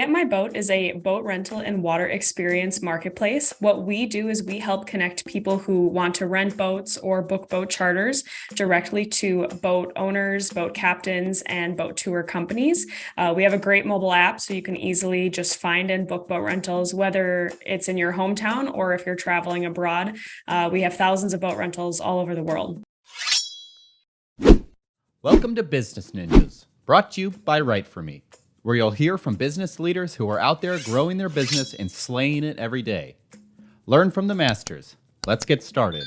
Get My Boat is a boat rental and water experience marketplace. What we do is we help connect people who want to rent boats or book boat charters directly to boat owners, boat captains, and boat tour companies. We have a great mobile app so you can easily just find and book boat rentals, whether it's in your hometown or if you're traveling abroad. We have thousands of boat rentals all over the world. Welcome to Business Ninjas, brought to you by WriteForMe, where you'll hear from business leaders who are out there growing their business and slaying it every day. Learn from the masters. Let's get started.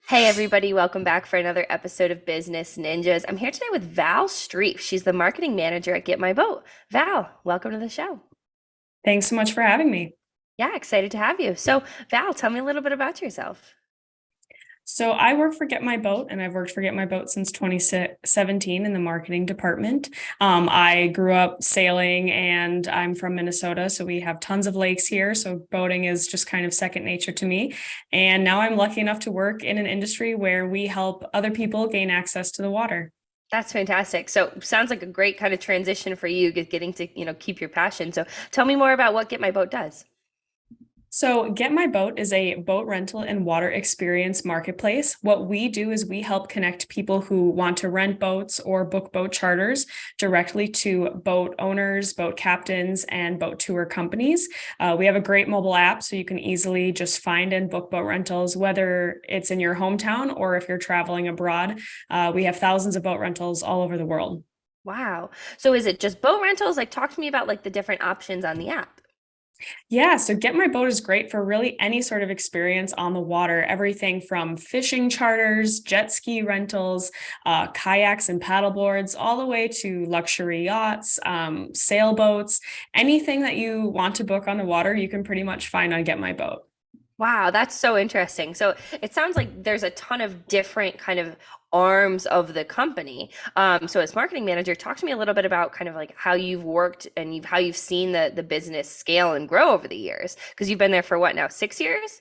Hey everybody, welcome back for another episode of Business Ninjas. I'm here today with Val Streif. She's the Marketing Manager at GetMyBoat. Val, welcome to the show. Thanks so much for having me. Yeah, excited to have you. So Val, tell me a little bit about yourself. So I work for Get My Boat, and I've worked for Get My Boat since 2017 in the marketing department. I grew up sailing, and I'm from Minnesota, so we have tons of lakes here. So boating is just kind of second nature to me. And now I'm lucky enough to work in an industry where we help other people gain access to the water. That's fantastic. So sounds like a great kind of transition for you, getting to, keep your passion. So tell me more about what GetMyBoat does. So Get My Boat is a boat rental and water experience marketplace. What we do is we help connect people who want to rent boats or book boat charters directly to boat owners, boat captains, and boat tour companies. We have a great mobile app so you can easily just find and book boat rentals, whether it's in your hometown or if you're traveling abroad. We have thousands of boat rentals all over the world. Wow. So is it just boat rentals? Talk to me about the different options on the app. Yeah, so Get My Boat is great for really any sort of experience on the water, everything from fishing charters, jet ski rentals, kayaks and paddleboards, all the way to luxury yachts, sailboats, anything that you want to book on the water, you can pretty much find on Get My Boat. Wow, that's so interesting. So it sounds like there's a ton of different kind of arms of the company. So as marketing manager, talk to me a little bit about kind of how you've worked and how you've seen the business scale and grow over the years. Because you've been there for what now, 6 years?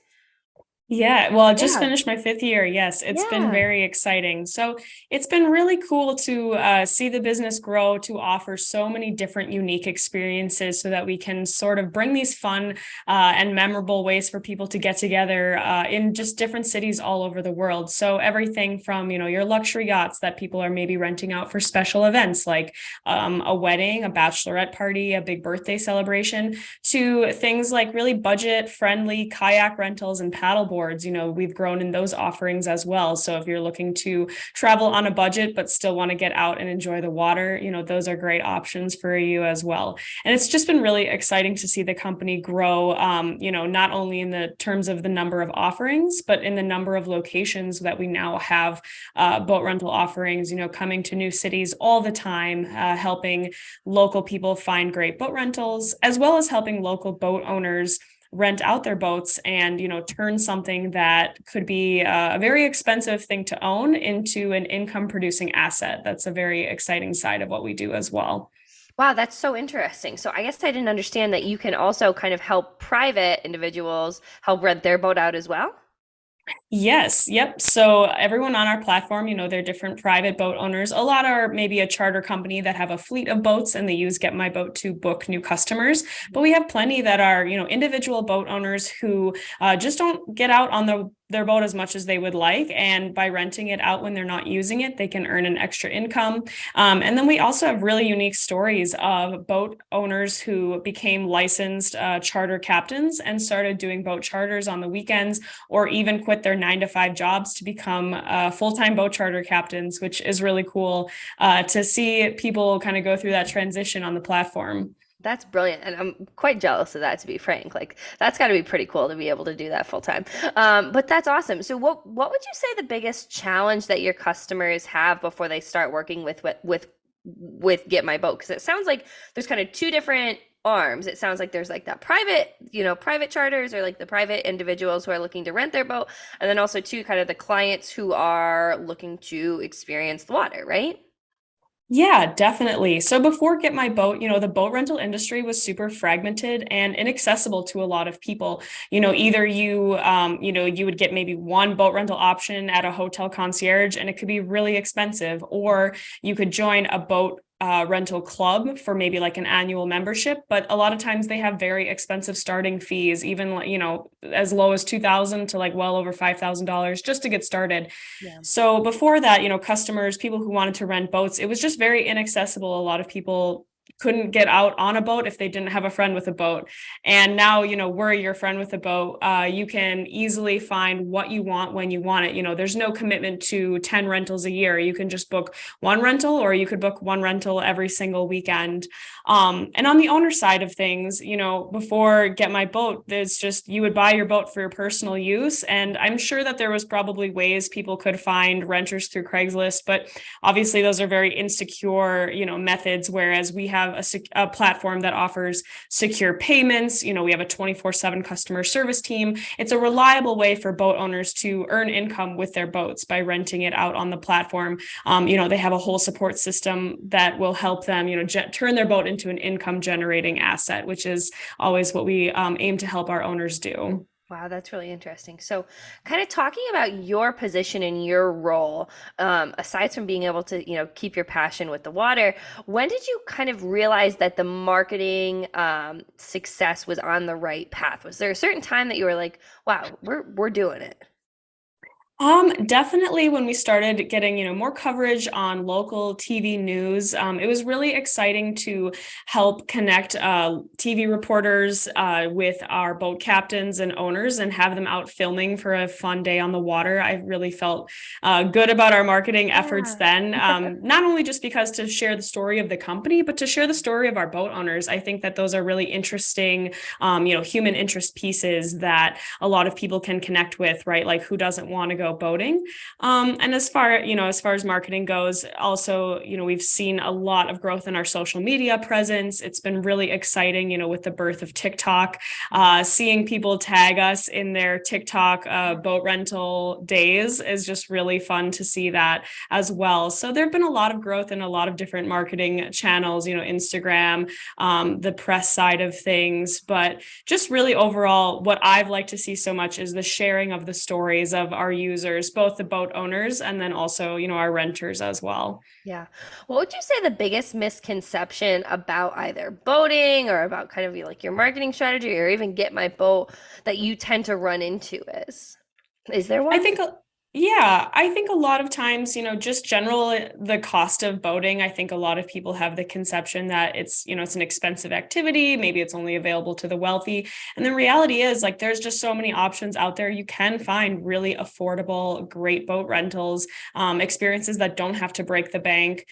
Yeah, well, I just Yeah. finished my fifth year. Yes, it's been Yeah. very exciting. So it's been really cool to see the business grow, to offer so many different unique experiences so that we can sort of bring these fun and memorable ways for people to get together in just different cities all over the world. So everything from, your luxury yachts that people are maybe renting out for special events like a wedding, a bachelorette party, a big birthday celebration, to things like really budget friendly kayak rentals and paddleboards. We've grown in those offerings as well. So if you're looking to travel on a budget but still want to get out and enjoy the water, those are great options for you as well. And it's just been really exciting to see the company grow, not only in the terms of the number of offerings, but in the number of locations that we now have boat rental offerings, coming to new cities all the time, helping local people find great boat rentals, as well as helping local boat owners rent out their boats and turn something that could be a very expensive thing to own into an income producing asset. That's a very exciting side of what we do as well. Wow, that's so interesting. So I guess I didn't understand that you can also kind of help private individuals help rent their boat out as well. Yes. Yep. So everyone on our platform, they're different private boat owners. A lot are maybe a charter company that have a fleet of boats and they use Get My Boat to book new customers. But we have plenty that are, individual boat owners who just don't get out on their boat as much as they would like. And by renting it out when they're not using it, they can earn an extra income. And then we also have really unique stories of boat owners who became licensed charter captains and started doing boat charters on the weekends, or even quit their 9-to-5 jobs to become full-time boat charter captains, which is really cool to see people kind of go through that transition on the platform. That's brilliant. And I'm quite jealous of that, to be frank. That's got to be pretty cool to be able to do that full time. But that's awesome. So what would you say the biggest challenge that your customers have before they start working with Get My Boat? Because it sounds like there's kind of two different arms. It sounds like there's that private charters, or the private individuals who are looking to rent their boat. And then also too, kind of the clients who are looking to experience the water, right? Yeah, definitely. So before Get My Boat, the boat rental industry was super fragmented and inaccessible to a lot of people. Either you would get maybe one boat rental option at a hotel concierge and it could be really expensive, or you could join a boat rental club for maybe like an annual membership, but a lot of times they have very expensive starting fees, even as low as 2,000 to like well over $5,000 just to get started. Yeah. So before that, customers, people who wanted to rent boats, it was just very inaccessible. A lot of people couldn't get out on a boat if they didn't have a friend with a boat. And now, we're your friend with a boat. You can easily find what you want when you want it. There's no commitment to 10 rentals a year. You can just book one rental, or you could book one rental every single weekend. And on the owner side of things, before Get My Boat, there's just, you would buy your boat for your personal use. And I'm sure that there was probably ways people could find renters through Craigslist, but obviously those are very insecure, methods, whereas we have a platform that offers secure payments. We have a 24/7 customer service team. It's a reliable way for boat owners to earn income with their boats by renting it out on the platform. They have a whole support system that will help them, turn their boat into an income generating asset, which is always what we aim to help our owners do. Wow, that's really interesting. So, kind of talking about your position and your role, aside from being able to, keep your passion with the water, when did you kind of realize that the marketing success was on the right path? Was there a certain time that you were like, "Wow, we're doing it"? Definitely when we started getting, more coverage on local TV news, it was really exciting to help connect TV reporters with our boat captains and owners and have them out filming for a fun day on the water. I really felt good about our marketing efforts then, not only just because to share the story of the company, but to share the story of our boat owners. I think that those are really interesting, human interest pieces that a lot of people can connect with, right? Like, who doesn't want to go boating? And as far as marketing goes, also, we've seen a lot of growth in our social media presence. It's been really exciting, with the birth of TikTok, seeing people tag us in their TikTok boat rental days is just really fun to see that as well. So there've been a lot of growth in a lot of different marketing channels, Instagram, the press side of things, but just really overall, what I've liked to see so much is the sharing of the stories of our users, both the boat owners and then also, our renters as well. Yeah. What would you say the biggest misconception about either boating or about kind of like your marketing strategy or even Get My Boat that you tend to run into is? Is there one? I think a lot of times, just the cost of boating. I think a lot of people have the conception that it's an expensive activity. Maybe it's only available to the wealthy. And the reality is, like, there's just so many options out there. You can find really affordable, great boat rentals, experiences that don't have to break the bank.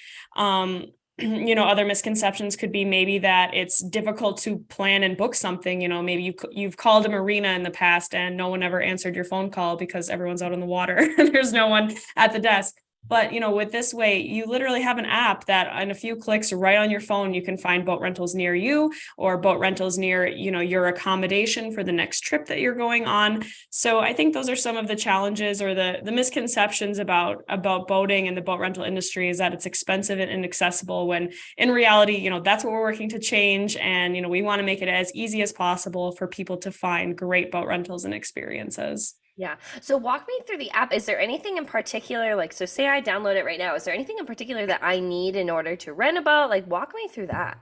Other misconceptions could be maybe that it's difficult to plan and book something. Maybe you've called a marina in the past and no one ever answered your phone call because everyone's out on the water and there's no one at the desk. But, with this way, you literally have an app that in a few clicks right on your phone, you can find boat rentals near you or boat rentals near, your accommodation for the next trip that you're going on. So I think those are some of the challenges or the misconceptions about boating and the boat rental industry, is that it's expensive and inaccessible, when in reality, that's what we're working to change. And, we want to make it as easy as possible for people to find great boat rentals and experiences. Yeah. So walk me through the app. Is there anything in particular, like, so say I download it right now, is there anything in particular that I need in order to rent a boat? Like, walk me through that.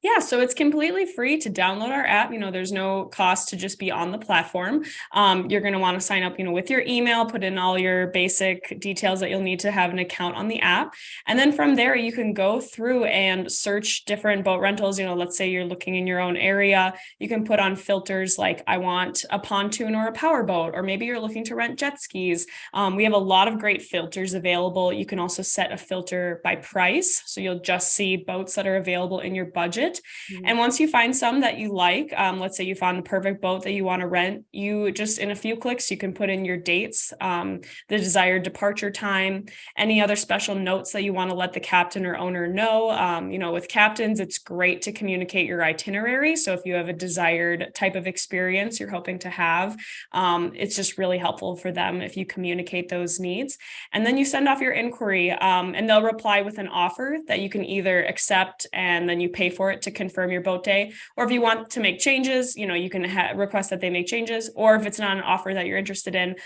Yeah, so it's completely free to download our app. There's no cost to just be on the platform. You're going to want to sign up, with your email, put in all your basic details that you'll need to have an account on the app. And then from there, you can go through and search different boat rentals. Let's say you're looking in your own area. You can put on filters like, I want a pontoon or a power boat, or maybe you're looking to rent jet skis. We have a lot of great filters available. You can also set a filter by price. So you'll just see boats that are available in your budget. it. And once you find some that you like, let's say you found the perfect boat that you want to rent, you just in a few clicks, you can put in your dates, the desired departure time, any other special notes that you want to let the captain or owner know. With captains, it's great to communicate your itinerary. So if you have a desired type of experience you're hoping to have, it's just really helpful for them if you communicate those needs. And then you send off your inquiry, and they'll reply with an offer that you can either accept and then you pay for it to confirm your boat day. Or if you want to make changes, you can request that they make changes. Or if it's not an offer that you're interested in,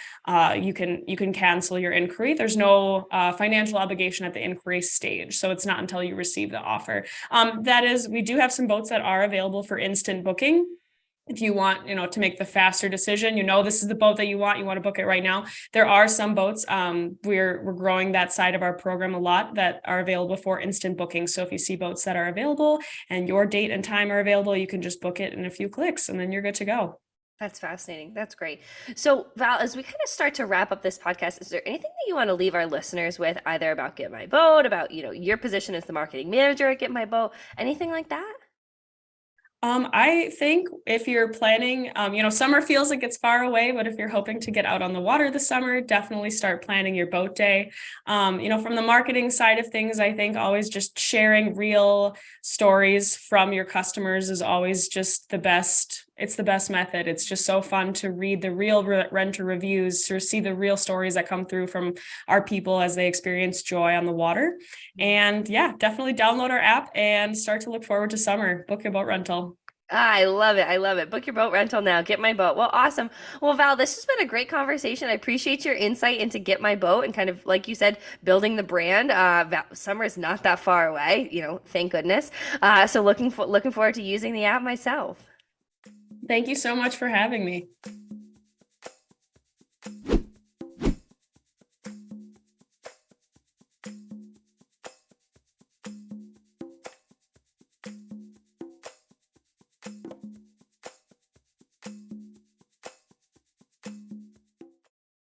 you can cancel your inquiry. There's no financial obligation at the inquiry stage, so it's not until you receive the offer. That is, we do have some boats that are available for instant booking. If you want, to make the faster decision, this is the boat that you want to book it right now. There are some boats, we're growing that side of our program a lot, that are available for instant booking. So if you see boats that are available and your date and time are available, you can just book it in a few clicks and then you're good to go. That's fascinating. That's great. So Val, as we kind of start to wrap up this podcast, is there anything that you want to leave our listeners with, either about GetMyBoat, about, your position as the marketing manager at GetMyBoat, anything like that? I think if you're planning, summer feels like it's far away, but if you're hoping to get out on the water this summer, definitely start planning your boat day. From the marketing side of things, I think always just sharing real stories from your customers is always just the best. It's the best method. It's just so fun to read the real renter reviews, to see the real stories that come through from our people as they experience joy on the water. And yeah, definitely download our app and start to look forward to summer. Book your boat rental. I love it. I love it. Book your boat rental now. GetMyBoat. Well, awesome. Well, Val, this has been a great conversation. I appreciate your insight into GetMyBoat and kind of, like you said, building the brand. Summer is not that far away, thank goodness. So looking forward to using the app myself. Thank you so much for having me.